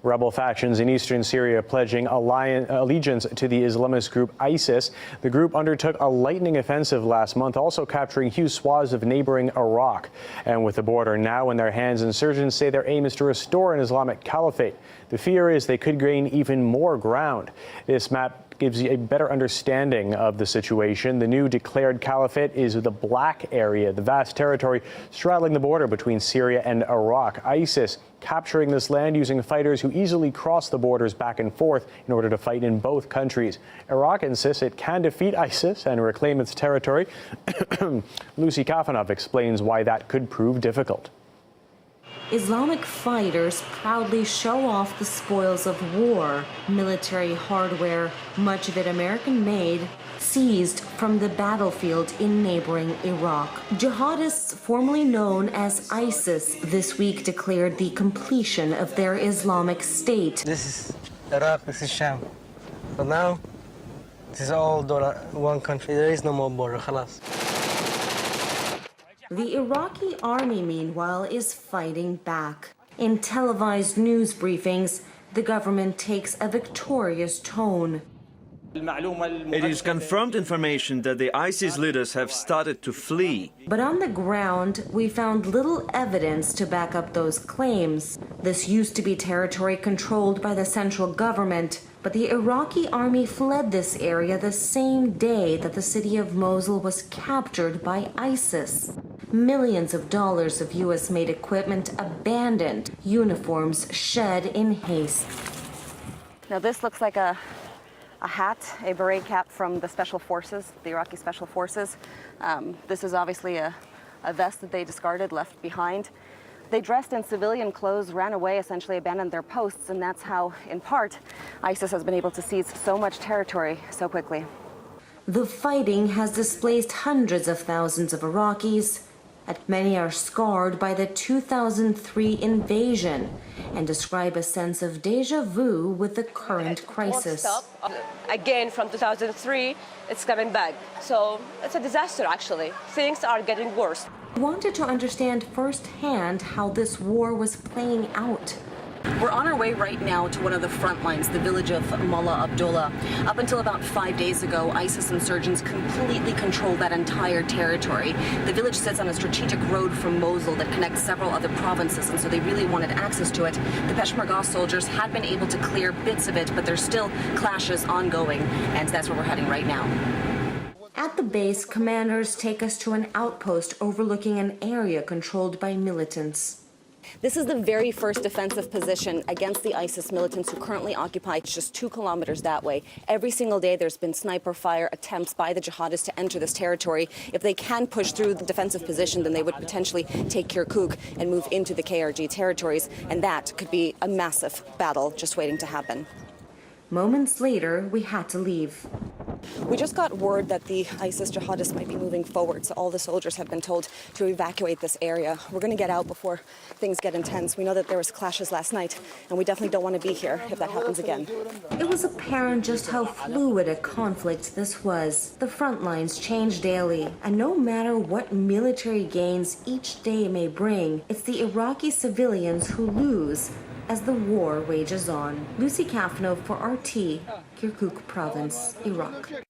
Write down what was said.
Rebel factions in eastern Syria pledging allegiance to the Islamist group ISIS. The group undertook a lightning offensive last month, also capturing huge swaths of neighboring Iraq. And with the border now in their hands, insurgents say their aim is to restore an Islamic caliphate. The fear is they could gain even more ground. This map gives you a better understanding of the situation. The new declared caliphate is the Black Area, the vast territory straddling the border between Syria and Iraq. ISIS capturing this land using fighters who easily cross the borders back and forth in order to fight in both countries. Iraq insists it can defeat ISIS and reclaim its territory. Lucy Kafanov explains why that could prove difficult. Islamic fighters proudly show off the spoils of war, military hardware, much of it American-made, seized from the battlefield in neighboring Iraq. Jihadists formerly known as ISIS this week declared the completion of their Islamic State. This is Iraq, this is Sham. But now, this is all one country. There is no more border, khalas. The Iraqi army, meanwhile, is fighting back. In televised news briefings, the government takes a victorious tone. It is confirmed information that the ISIS leaders have started to flee. But on the ground, we found little evidence to back up those claims. This used to be territory controlled by the central government, but the Iraqi army fled this area the same day that the city of Mosul was captured by ISIS. Millions of dollars of U.S.-made equipment abandoned, uniforms shed in haste. Now this looks like a hat, a beret cap from the Special Forces, the Iraqi Special Forces. This is obviously a vest that they discarded, left behind. They dressed in civilian clothes, ran away, essentially abandoned their posts, and that's how, in part, ISIS has been able to seize so much territory so quickly. The fighting has displaced hundreds of thousands of Iraqis, and many are scarred by the 2003 invasion and describe a sense of déjà vu with the current crisis. Again, from 2003, it's coming back. So it's a disaster, actually. Things are getting worse. We wanted to understand firsthand how this war was playing out. We're on our way right now to one of the front lines, the village of Mullah Abdullah. Up until about 5 days ago, ISIS insurgents completely controlled that entire territory. The village sits on a strategic road from Mosul that connects several other provinces, and so they really wanted access to it. The Peshmerga soldiers had been able to clear bits of it, but there's still clashes ongoing, and that's where we're heading right now. At the base, commanders take us to an outpost overlooking an area controlled by militants. This is the very first defensive position against the ISIS militants who currently occupy just 2 kilometers that way. Every single day there's been sniper fire attempts by the jihadists to enter this territory. If they can push through the defensive position, then they would potentially take Kirkuk and move into the KRG territories, and that could be a massive battle just waiting to happen. Moments later, we had to leave. We just got word that the ISIS jihadists might be moving forward, so all the soldiers have been told to evacuate this area. We're going to get out before things get intense. We know that there was clashes last night, and we definitely don't want to be here if that happens again. It was apparent just how fluid a conflict this was. The front lines change daily, and no matter what military gains each day may bring, it's the Iraqi civilians who lose as the war rages on. Lucy Kafanov for RT, Kirkuk Province, Iraq.